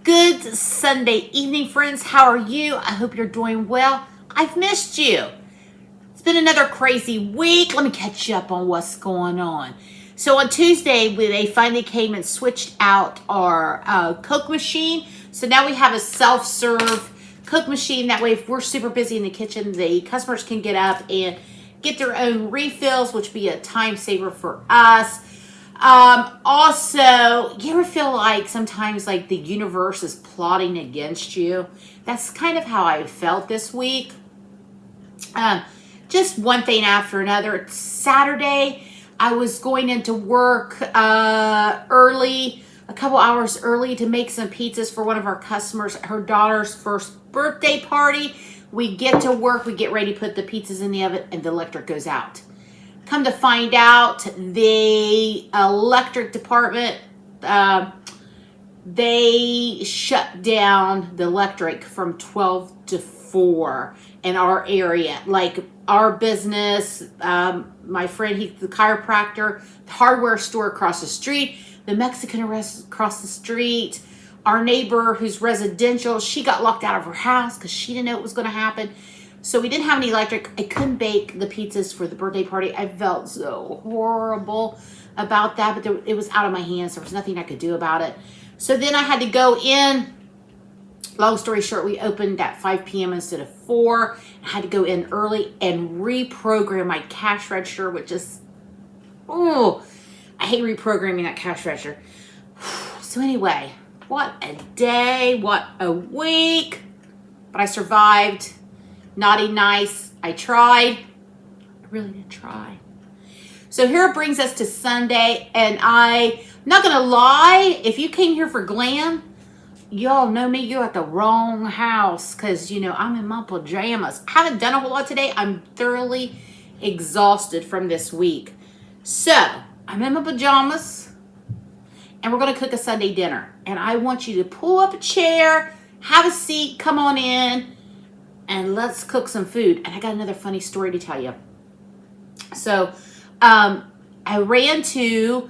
Good Sunday evening, friends. How are you? I hope you're doing well. I've missed you. It's been another crazy week. Let me catch you up on what's going on. So on Tuesday, they finally came and switched out our Coke machine. So now we have a self-serve Coke machine. That way, if we're super busy in the kitchen, the customers can get up and get their own refills, which would be a time saver for us. Also, you ever feel like sometimes like the universe is plotting against you? That's kind of how I felt this week. Just one thing after another. It's Saturday. I was going into work early, a couple hours early, to make some pizzas for one of our customers, her daughter's first birthday party. We get to work, we get ready to put the pizzas in the oven, and the electric goes out. Come to find out, the electric department, they shut down the electric from 12 to 4 in our area. Like our business, my friend, he's the chiropractor, the hardware store across the street, the Mexican restaurant across the street, our neighbor who's residential, she got locked out of her house because she didn't know what was going to happen. So we didn't have any electric. I couldn't bake the pizzas for the birthday party. I felt so horrible about that, but it was out of my hands. There was nothing I could do about it. So then I had to go in. Long story short, we opened at 5 p.m. instead of 4. I had to go in early and reprogram my cash register, which is, I hate reprogramming that cash register. So anyway, what a day, what a week. But I survived. Naughty, nice. I tried. I really did try. So here it brings us to Sunday, and I'm not going to lie, if you came here for glam, y'all know me, you're at the wrong house, because, I'm in my pajamas. I haven't done a whole lot today. I'm thoroughly exhausted from this week. So, I'm in my pajamas, and we're going to cook a Sunday dinner. And I want you to pull up a chair, have a seat, come on in, and let's cook some food. And I got another funny story to tell you. So, I ran to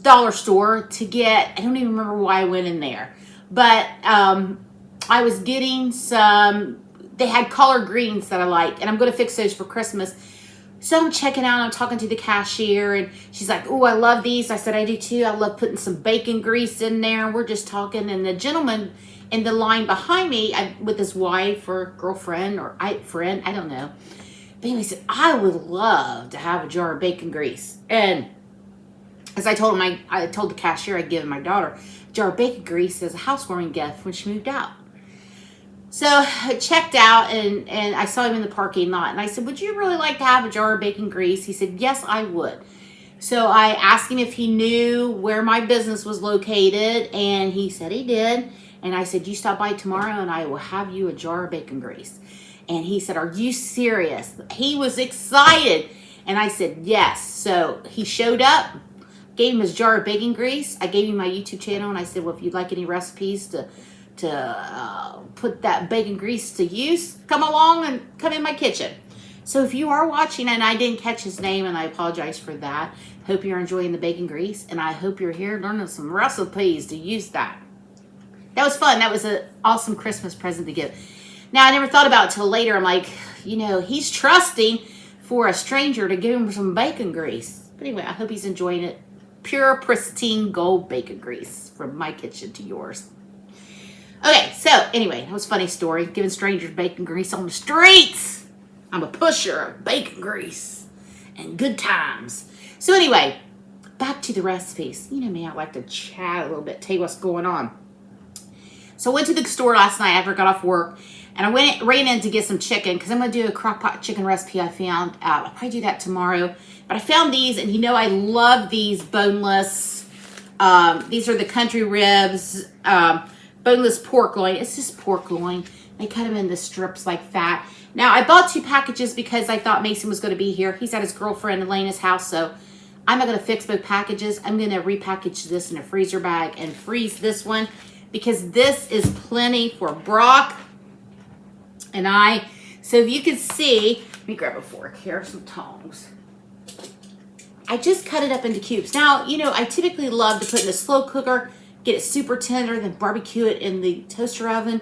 dollar store to get, I don't even remember why I went in there, but I was getting they had collard greens that I like, and I'm going to fix those for Christmas. So I'm checking out, I'm talking to the cashier, and she's like, "Oh, I love these." I said, "I do too. I love putting some bacon grease in there." And we're just talking, and the gentleman in the line behind me, with his wife or girlfriend or friend, I don't know. But anyway, he said, "I would love to have a jar of bacon grease." And as I told him, I told the cashier I'd give my daughter a jar of bacon grease as a housewarming gift when she moved out. So I checked out, and I saw him in the parking lot. And I said, "Would you really like to have a jar of bacon grease?" He said, "Yes, I would." So I asked him if he knew where my business was located, and he said he did. And I said, "You stop by tomorrow, and I will have you a jar of bacon grease." And he said, "Are you serious?" He was excited. And I said, "Yes." So he showed up. Gave him his jar of bacon grease. I gave him my YouTube channel, and I said, "Well, if you'd like any recipes to put that bacon grease to use, come along and come in my kitchen." So if you are watching, and I didn't catch his name, and I apologize for that, hope you're enjoying the bacon grease, and I hope you're here learning some recipes to use that. That was fun. That was an awesome Christmas present to give. Now, I never thought about it till later. I'm like, he's trusting for a stranger to give him some bacon grease. But anyway, I hope he's enjoying it. Pure, pristine gold bacon grease from my kitchen to yours. Okay, so anyway, that was a funny story. Giving strangers bacon grease on the streets. I'm a pusher of bacon grease and good times. So anyway, back to the recipes. You know me, I like to chat a little bit, tell you what's going on. So I went to the store last night after I got off work, and I ran in to get some chicken because I'm going to do a crock pot chicken recipe I found. I'll probably do that tomorrow. But I found these, and I love these boneless. These are the country ribs, boneless pork loin. It's just pork loin. They cut them into strips like that. Now, I bought 2 packages because I thought Mason was going to be here. He's at his girlfriend Elena's house, so I'm not going to fix both packages. I'm going to repackage this in a freezer bag and freeze this one because this is plenty for Brock and I. So if you can see, let me grab a fork here, some tongs. I just cut it up into cubes. Now, I typically love to put in a slow cooker get it super tender, then barbecue it in the toaster oven.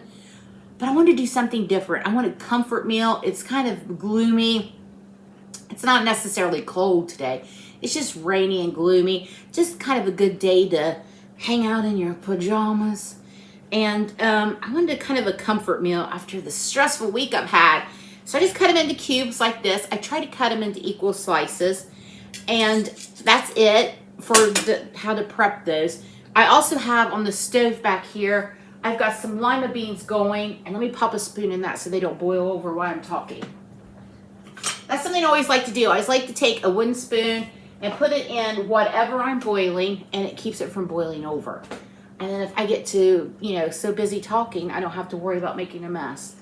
But I want to do something different. I want a comfort meal. It's kind of gloomy. It's not necessarily cold today. It's just rainy and gloomy. Just kind of a good day to hang out in your pajamas. And I wanted kind of a comfort meal after the stressful week I've had. So I just cut them into cubes like this. I try to cut them into equal slices. And that's it for how to prep those. I also have on the stove back here, I've got some lima beans going. And let me pop a spoon in that so they don't boil over while I'm talking. That's something I always like to do. I always like to take a wooden spoon and put it in whatever I'm boiling, and it keeps it from boiling over. And then if I get to, so busy talking, I don't have to worry about making a mess.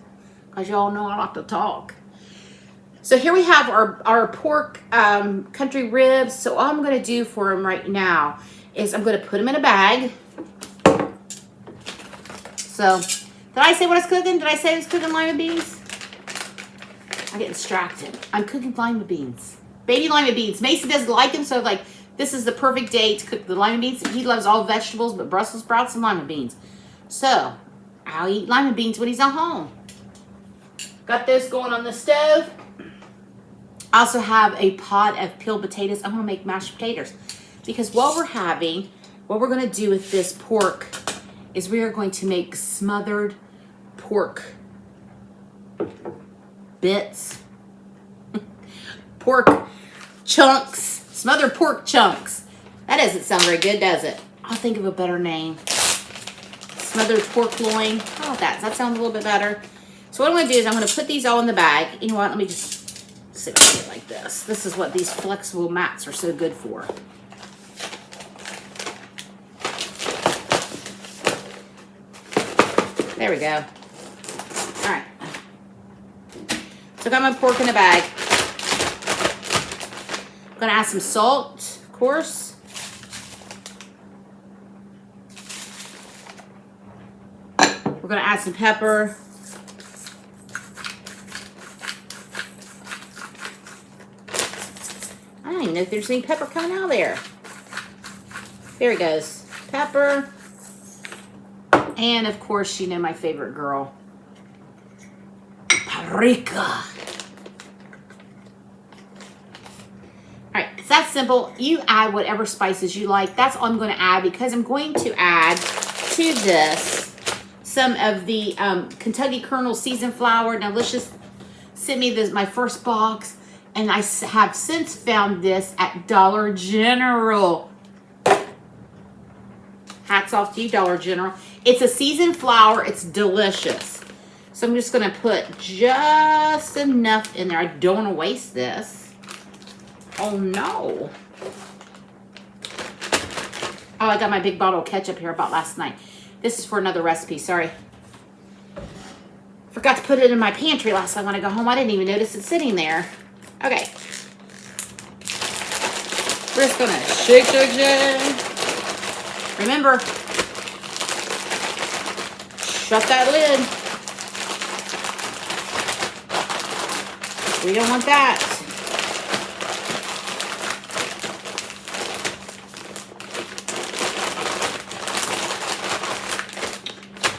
Because y'all know I like to talk. So here we have our pork country ribs. So all I'm going to do for them right now is I'm going to put them in a bag. So, did I say what I was cooking? Did I say I was cooking lima beans? I get distracted. I'm cooking lima beans. Baby lima beans. Mason doesn't like them, so this is the perfect day to cook the lima beans. He loves all vegetables, but Brussels sprouts and lima beans. So, I'll eat lima beans when he's not home. Got those going on the stove. I also have a pot of peeled potatoes. I'm going to make mashed potatoes. Because what we're going to do with this pork is we are going to make smothered pork bits. Pork chunks. Smothered pork chunks. That doesn't sound very good, does it? I'll think of a better name. Smothered pork loin. How about that? Does that sound a little bit better? So what I'm going to do is I'm going to put these all in the bag. You know what? Let me just sit here like this. This is what these flexible mats are so good for. There we go. All right. So I got my pork in a bag. I'm going to add some salt, of course. We're going to add some pepper. I don't even know if there's any pepper coming out of there. There it goes. Pepper. And of course, my favorite girl. Paprika. Alright, it's that simple. You add whatever spices you like. That's all I'm going to add because I'm going to add to this some of the Kentucky Colonel seasoned flour. Now, let's just send me my first box. And I have since found this at Dollar General. Hats off to you, Dollar General. It's a seasoned flour. It's delicious. So I'm just going to put just enough in there. I don't want to waste this. Oh, no. Oh, I got my big bottle of ketchup here I bought last night. This is for another recipe. Sorry. Forgot to put it in my pantry last time when I got home. I didn't even notice it sitting there. Okay. We're just going to shake. Remember, shut that lid. We don't want that.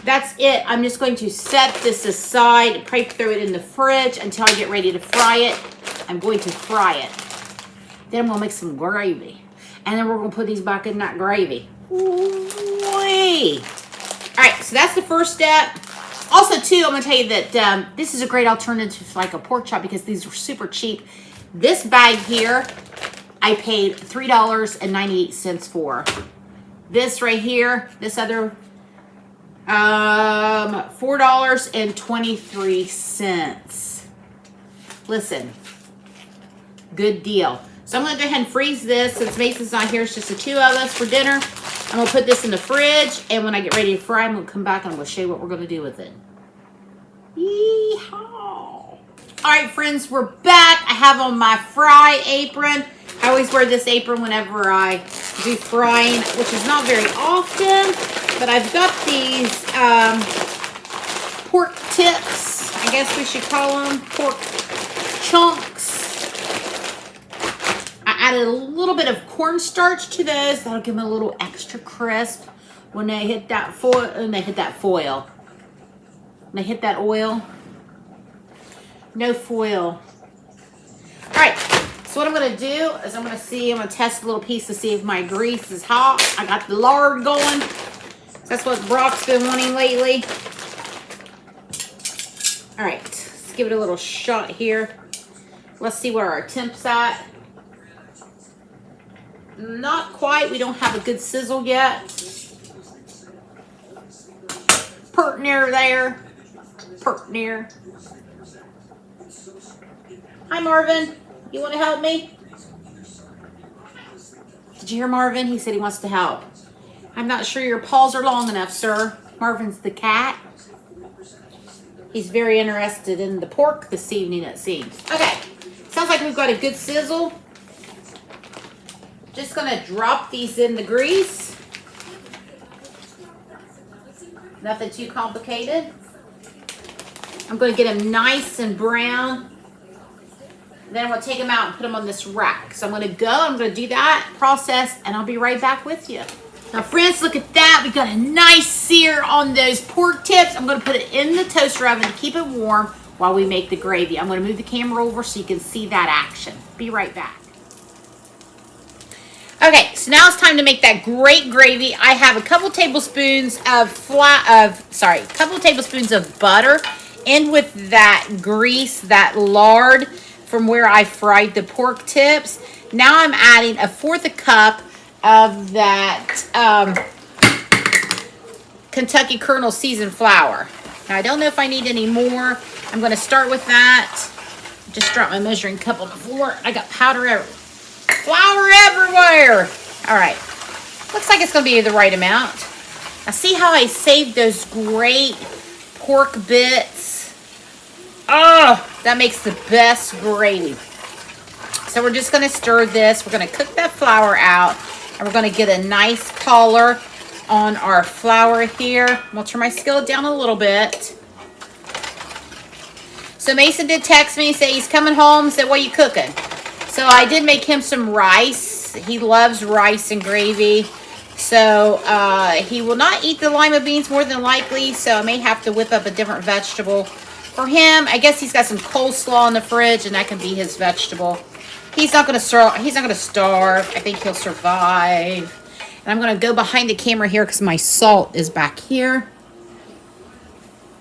That's it. I'm just going to set this aside, probably throw it in the fridge until I get ready to fry it. I'm going to fry it. Then I'm going to make some gravy. And then we're going to put these back in that gravy. Ooh-wee. All right, so that's the first step. Also, too, I'm going to tell you that this is a great alternative to like a pork chop because these are super cheap. This bag here, I paid $3.98 for. This right here, this other, $4.23. Listen, good deal. So I'm going to go ahead and freeze this. Since Mason's not here, it's just the two of us for dinner. I'm going to put this in the fridge. And when I get ready to fry, I'm going to come back and I'm going to show you what we're going to do with it. Yeehaw. All right, friends, we're back. I have on my fry apron. I always wear this apron whenever I do frying, which is not very often. But I've got these pork tips. I guess we should call them pork chunks. I added a little bit of cornstarch to those. That'll give them a little extra crisp. when they hit that foil, and they hit that foil. When they hit that oil. No foil. All right. So what I'm going to do is I'm going to test a little piece to see if my grease is hot. I got the lard going. That's what Brock's been wanting lately. All right. Let's give it a little shot here. Let's see where our temp's at. Not quite. We don't have a good sizzle yet. Pert near there. Pert near. Hi, Marvin. You want to help me? Did you hear Marvin? He said he wants to help. I'm not sure your paws are long enough, sir. Marvin's the cat. He's very interested in the pork this evening, it seems. Okay. Sounds like we've got a good sizzle. Just going to drop these in the grease. Nothing too complicated. I'm going to get them nice and brown. Then I'm going to take them out and put them on this rack. So I'm going to do that process, and I'll be right back with you. Now, friends, look at that. We got a nice sear on those pork tips. I'm going to put it in the toaster oven to keep it warm while we make the gravy. I'm going to move the camera over so you can see that action. Be right back. Okay, so now it's time to make that great gravy. I have a couple tablespoons of butter in with that grease, that lard from where I fried the pork tips. Now I'm adding 1/4 cup of that Kentucky Colonel seasoned flour. Now I don't know if I need any more. I'm going to start with that. Just dropped my measuring cup on the floor. I got flour everywhere. All right. Looks like it's going to be the right amount. Now see how I saved those great pork bits? Oh, that makes the best gravy. So we're just going to stir this. We're going to cook that flour out. And we're going to get a nice color on our flour here. I'm going to turn my skillet down a little bit. So Mason did text me, say he's coming home, said, what are you cooking? So I did make him some rice. He loves rice and gravy. So he will not eat the lima beans more than likely. So I may have to whip up a different vegetable for him. I guess he's got some coleslaw in the fridge, and that can be his vegetable. He's not going to starve. I think he'll survive. And I'm going to go behind the camera here because my salt is back here.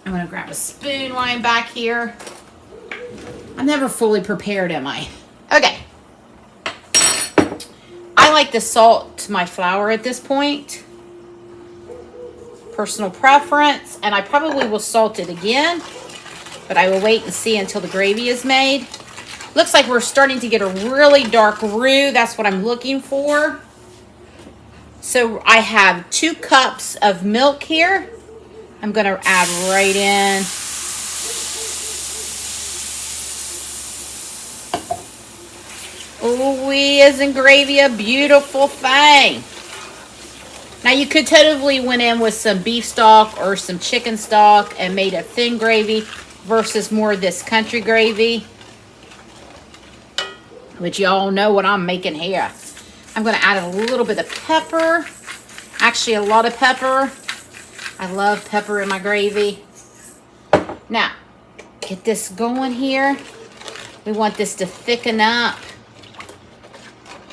I'm going to grab a spoon while I'm back here. I'm never fully prepared, am I? Okay. I like to salt my flour at this point. Personal preference. And I probably will salt it again. But I will wait and see until the gravy is made. Looks like we're starting to get a really dark roux. That's what I'm looking for. So I have 2 cups of milk here. I'm going to add right in. Ooh, isn't gravy a beautiful thing? Now you could totally went in with some beef stock or some chicken stock and made a thin gravy versus more of this country gravy. But y'all know what I'm making here. I'm going to add a little bit of pepper. Actually, a lot of pepper. I love pepper in my gravy. Now, get this going here. We want this to thicken up.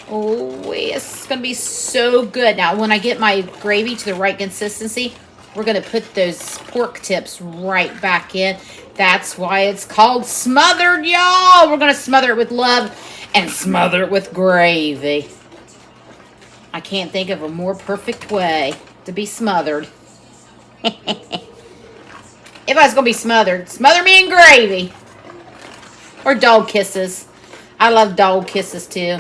Oh, it's going to be so good. Now, when I get my gravy to the right consistency, we're going to put those pork tips right back in. That's why it's called smothered, y'all. We're going to smother it with love and smother it with gravy. I can't think of a more perfect way to be smothered. If I was going to be smothered, smother me in gravy. Or dog kisses. I love dog kisses too.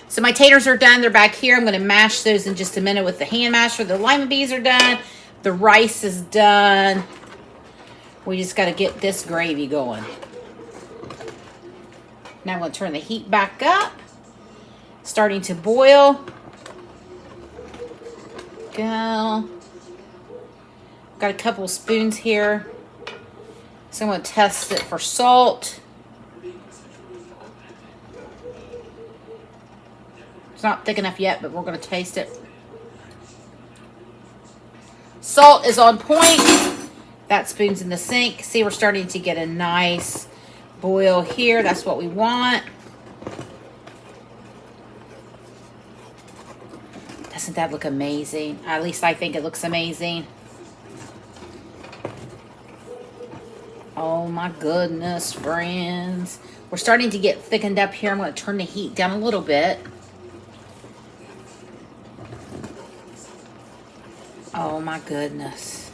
So my taters are done. They're back here. I'm going to mash those in just a minute with the hand masher. The lima beans are done. The rice is done. We just got to get this gravy going. Now I'm going to turn the heat back up. Starting to boil. Go. Got a couple spoons here. So I'm going to test it for salt. It's not thick enough yet, but we're going to taste it. Salt is on point. That spoon's in the sink. See, we're starting to get a nice boil here. That's what we want. Doesn't that look amazing? At least I think it looks amazing. Oh my goodness, friends. We're starting to get thickened up here. I'm going to turn the heat down a little bit. Oh my goodness.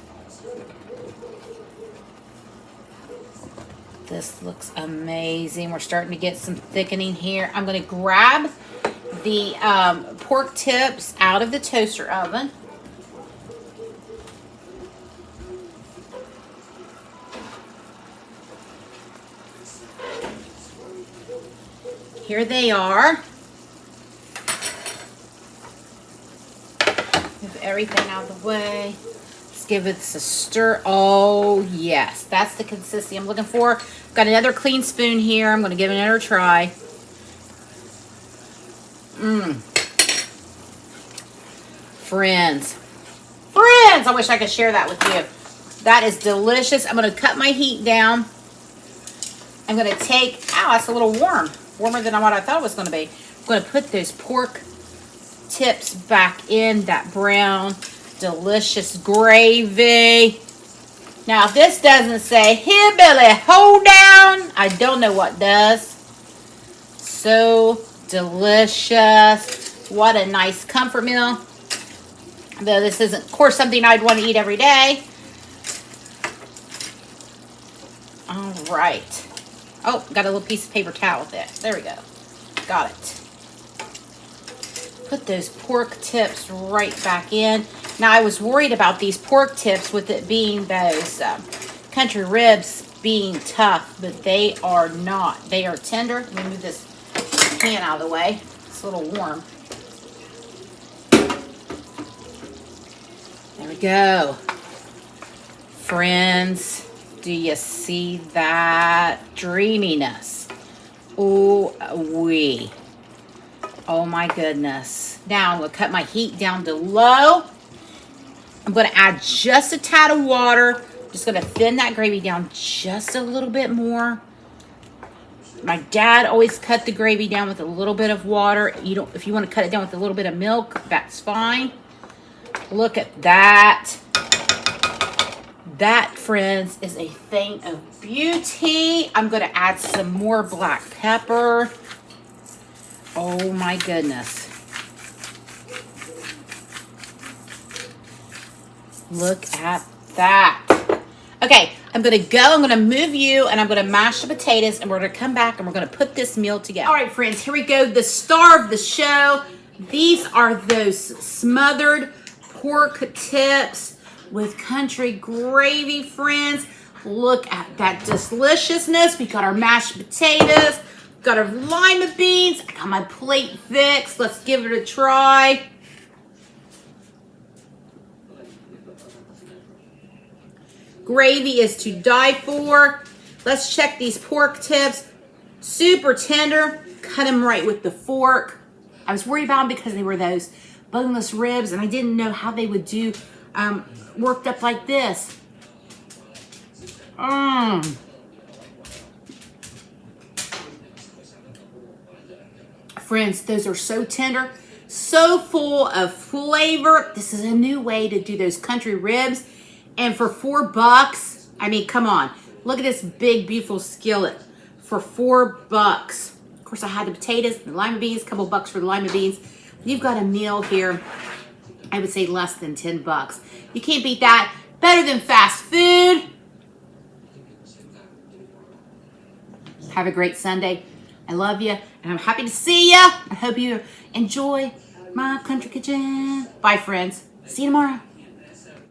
This looks amazing. We're starting to get some thickening here. I'm going to grab the pork tips out of the toaster oven. Here they are. Move everything out of the way. Let's give it a stir. Oh, yes. That's the consistency I'm looking for. Got another clean spoon here. I'm going to give it another try. Friends. I wish I could share that with you. That is delicious. I'm going to cut my heat down. I'm going to take, ow, that's a little warm. Warmer than what I thought it was going to be. I'm going to put those pork tips back in that brown, delicious gravy. Now, if this doesn't say, here, Billy, hold down, I don't know what does. So delicious. What a nice comfort meal. Though this isn't, of course, something I'd want to eat every day. All right. Oh, got a little piece of paper towel with it. There we go. Got it. Put those pork tips right back in. Now, I was worried about these pork tips with it being those country ribs being tough, but they are not. They are tender. Let me move this pan out of the way. It's a little warm. There we go. Friends. Do you see that dreaminess? Ooh wee. Oh my goodness. Now I'm going to cut my heat down to low. I'm going to add just a tad of water. Just going to thin that gravy down just a little bit more. My dad always cut the gravy down with a little bit of water. If you want to cut it down with a little bit of milk, that's fine. Look at that. That, friends, is a thing of beauty. I'm going to add some more black pepper. Oh my goodness. Look at that. Okay, I'm going to go. I'm going to move you, and I'm going to mash the potatoes, and we're going to come back, and we're going to put this meal together. All right, friends, here we go. The star of the show. These are those smothered pork tips with country gravy, friends. Look at that deliciousness. We got our mashed potatoes. Got our lima beans. I got my plate fixed. Let's give it a try. Gravy is to die for. Let's check these pork tips. Super tender. Cut them right with the fork. I was worried about them because they were those boneless ribs, and I didn't know how they would do worked up like this. Friends, those are so tender, so full of flavor. This is a new way to do those country ribs. And for $4, I mean, come on. Look at this big, beautiful skillet for $4. Of course, I had the potatoes, the lima beans, a couple bucks for the lima beans. You've got a meal here, I would say less than $10. You can't beat that. Better than fast food. Have a great Sunday. I love you, and I'm happy to see you. I hope you enjoy my country kitchen. Bye, friends. See you tomorrow.